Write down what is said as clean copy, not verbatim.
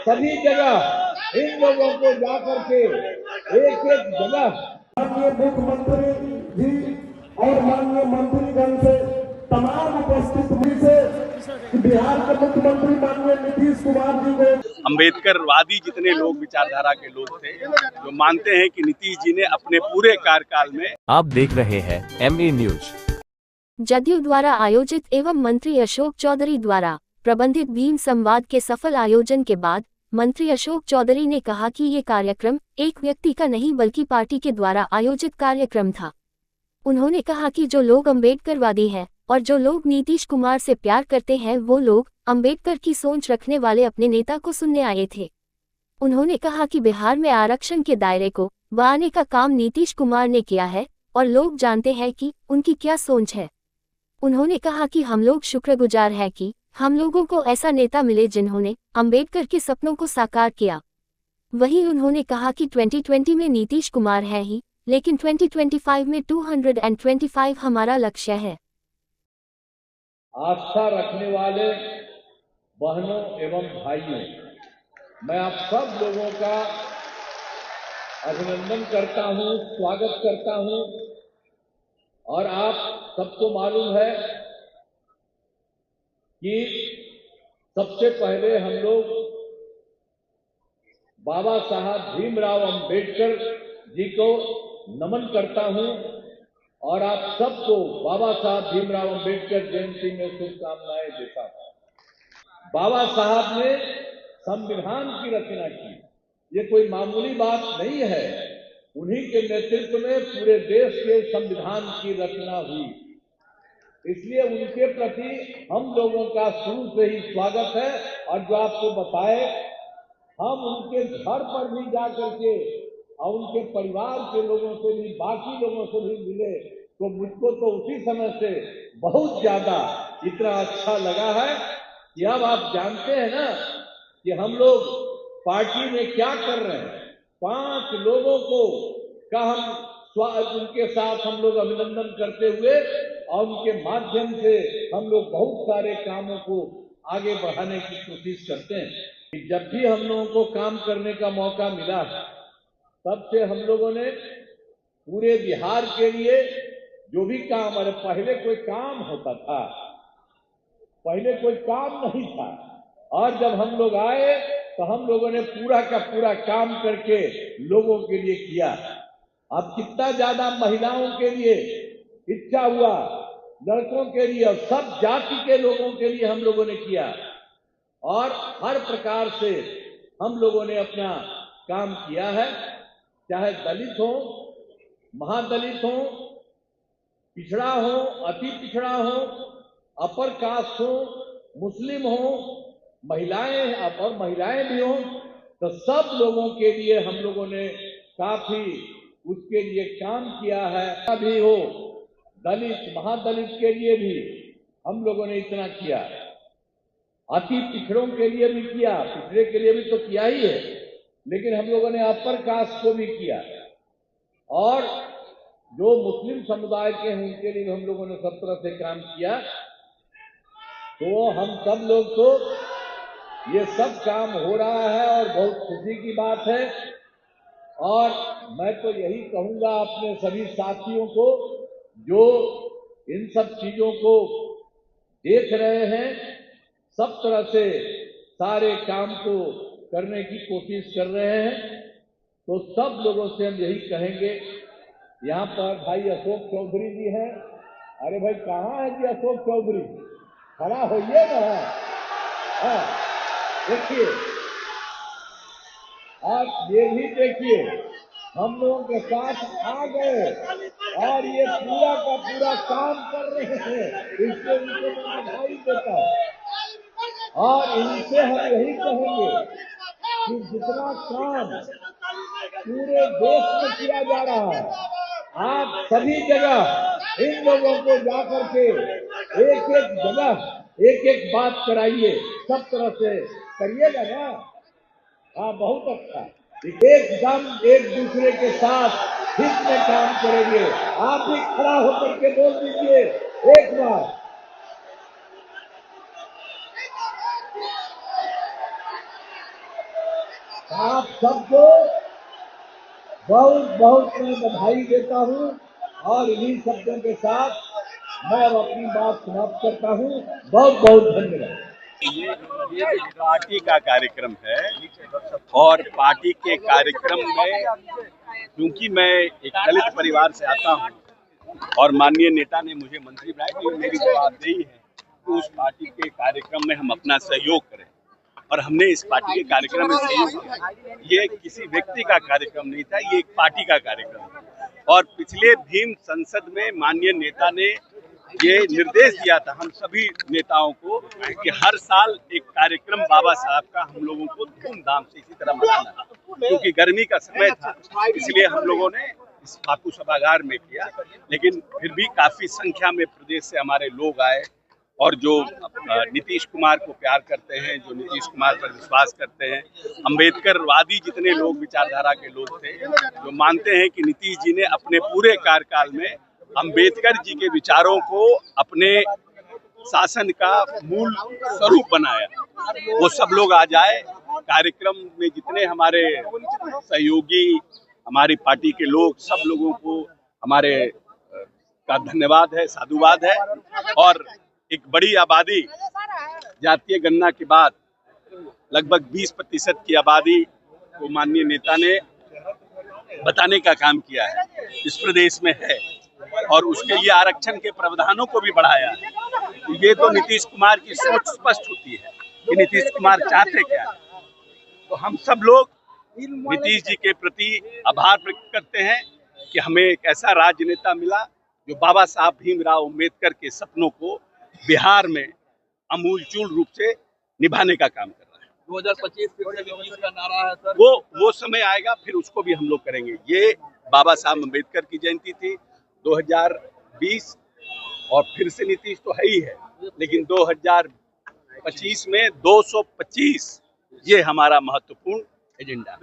सभी जगह इन लोगों को जाकर के एक एक जगह माननीय मुख्यमंत्री जी और माननीय मंत्रीगण से तमाम उपस्थित हुई से बिहार के मुख्यमंत्री माननीय नीतीश कुमार जी को अम्बेडकरवादी जितने लोग विचारधारा के लोग थे जो मानते हैं कि नीतीश जी ने अपने पूरे कार्यकाल में। आप देख रहे हैं MA न्यूज। जदयू द्वारा आयोजित एवं मंत्री अशोक चौधरी द्वारा प्रबंधित भीम संवाद के सफल आयोजन के बाद मंत्री अशोक चौधरी ने कहा कि ये कार्यक्रम एक व्यक्ति का नहीं बल्कि पार्टी के द्वारा आयोजित कार्यक्रम था। उन्होंने कहा कि जो लोग अम्बेडकरवादी हैं और जो लोग नीतीश कुमार से प्यार करते हैं वो लोग अम्बेडकर की सोच रखने वाले अपने नेता को सुनने आए थे। उन्होंने कहा कि बिहार में आरक्षण के दायरे को बढ़ाने का काम नीतीश कुमार ने किया है और लोग जानते हैं कि उनकी क्या सोच है। उन्होंने कहा कि हम लोग शुक्रगुजार हैं कि हम लोगों को ऐसा नेता मिले जिन्होंने अम्बेडकर के सपनों को साकार किया। वहीं उन्होंने कहा कि 2020 में नीतीश कुमार है ही, लेकिन 2025 में 225 हमारा लक्ष्य है। आस्था रखने वाले बहनों एवं भाइयों, मैं आप सब लोगों का अभिनंदन करता हूं, स्वागत करता हूं। और आप सबको मालूम है कि सबसे पहले हम लोग बाबा साहब भीमराव अंबेडकर जी को नमन करता हूं और आप सबको बाबा साहब भीमराव अंबेडकर जयंती में शुभकामनाएं देता हूं। बाबा साहब ने संविधान की रचना की, ये कोई मामूली बात नहीं है। उन्हीं के नेतृत्व में पूरे देश के संविधान की रचना हुई, इसलिए उनके प्रति हम लोगों का शुरू से ही स्वागत है। और जो आपको बताए, हम उनके घर पर भी जा करके और उनके परिवार के लोगों से भी, बाकी लोगों से भी मिले, तो मुझको तो उसी समय से बहुत ज्यादा इतना अच्छा लगा है कि अब आप जानते हैं ना कि हम लोग पार्टी में क्या कर रहे हैं। 5 लोगों को का हम उनके साथ हम लोग अभिनंदन करते हुए और उनके माध्यम से हम लोग बहुत सारे कामों को आगे बढ़ाने की कोशिश करते हैं। जब भी हम लोगों को काम करने का मौका मिला, तब से हम लोगों ने पूरे बिहार के लिए जो भी काम, अरे पहले कोई काम होता था, पहले कोई काम नहीं था। और जब हम लोग आए तो हम लोगों ने पूरा का पूरा काम करके लोगों के लिए किया। अब कितना ज्यादा महिलाओं के लिए इच्छा हुआ, लड़कों के लिए और सब जाति के लोगों के लिए हम लोगों ने किया। और हर प्रकार से हम लोगों ने अपना काम किया है, चाहे दलित हो, महादलित हो, पिछड़ा हो, अति पिछड़ा हो, अपर कास्ट हो, मुस्लिम हो, महिलाएं और महिलाएं भी हो, तो सब लोगों के लिए हम लोगों ने काफी उसके लिए काम किया है। भी हो, दलित महादलित के लिए भी हम लोगों ने इतना किया, अति पिछड़ों के लिए भी किया, पिछड़े के लिए भी तो किया ही है, लेकिन हम लोगों ने अपर कास्ट को भी किया। और जो मुस्लिम समुदाय के हैं उनके लिए हम लोगों ने सब तरह से काम किया। तो हम सब लोग तो ये सब काम हो रहा है और बहुत खुशी की बात है। और मैं तो यही कहूंगा अपने सभी साथियों को जो इन सब चीजों को देख रहे हैं, सब तरह से सारे काम को करने की कोशिश कर रहे हैं, तो सब लोगों से हम यही कहेंगे। यहाँ पर भाई अशोक चौधरी जी हैं। अरे भाई कहाँ है जी अशोक चौधरी? खड़ा होइए ना। हाँ, देखिए, आप ये भी देखिए, हम लोगों के साथ आ गए और ये पूरा का पूरा काम कर रहे हैं। इससे उनको मैं बधाई देता हूँ और इनसे हम यही कहेंगे कि जितना काम पूरे देश में किया जा रहा है, आप सभी जगह इन लोगों को जाकर के एक एक जगह एक एक बात कराइए, सब तरह से करिएगा ना। हाँ, बहुत अच्छा, एकदम एक दूसरे के साथ हित में काम करेंगे। आप भी खड़ा होकर के बोल दीजिए एक बार। सबको बहुत बहुत मैं बधाई देता हूं और इन्हीं शब्दों के साथ मैं अब अपनी बात समाप्त करता हूं। बहुत बहुत धन्यवाद। ये पार्टी का कार्यक्रम है और पार्टी के कार्यक्रम में क्योंकि मैं एक दलित परिवार से आता हूं और माननीय नेता ने मुझे मंत्री बनाया तो मेरी जवाबदेही है कि उस पार्टी के कार्यक्रम में हम अपना सहयोग करें और हमने इस पार्टी के कार्यक्रम में सहयोग किया। ये किसी व्यक्ति का कार्यक्रम नहीं था, ये एक पार्टी का कार्यक्रम था और पिछले भीम संसद में माननीय नेता ने ये निर्देश दिया था हम सभी नेताओं को कि हर साल एक कार्यक्रम बाबा साहब का हम लोगों को धूमधाम से इसी तरह मनाना है। क्योंकि गर्मी का समय था इसलिए हम लोगों ने इस बापू सभागार में किया, लेकिन फिर भी काफी संख्या में प्रदेश से हमारे लोग आए और जो नीतीश कुमार को प्यार करते हैं, जो नीतीश कुमार पर विश्वास करते हैं, अम्बेडकरवादी जितने लोग विचारधारा के लोग थे, जो मानते हैं कि नीतीश जी ने अपने पूरे कार्यकाल में अम्बेडकर जी के विचारों को अपने शासन का मूल स्वरूप बनाया, वो सब लोग आ जाए। कार्यक्रम में जितने हमारे सहयोगी, हमारी पार्टी के लोग, सब लोगों को हमारे का धन्यवाद है, साधुवाद है। और एक बड़ी आबादी, जातीय गणना के बाद लगभग 20% की आबादी को माननीय नेता ने बताने का काम किया है इस प्रदेश में है और उसके लिए आरक्षण के प्रावधानों को भी बढ़ाया है। ये तो नीतीश कुमार की सोच स्पष्ट होती है कि नीतीश कुमार चाहते क्या है। तो हम सब लोग नीतीश जी के प्रति आभार व्यक्त करते हैं कि हमें एक ऐसा राजनेता मिला जो बाबा साहब भीमराव अम्बेडकर के सपनों को बिहार में अमूलचूल रूप से निभाने का काम कर रहा है। 2025 फिर से विकास का नारा है सर। वो समय आएगा, फिर उसको भी हम लोग करेंगे। ये बाबा साहब अम्बेडकर की जयंती थी 2020 और फिर से नीतीश तो है ही है, लेकिन 2025 में 225 ये हमारा महत्वपूर्ण एजेंडा है।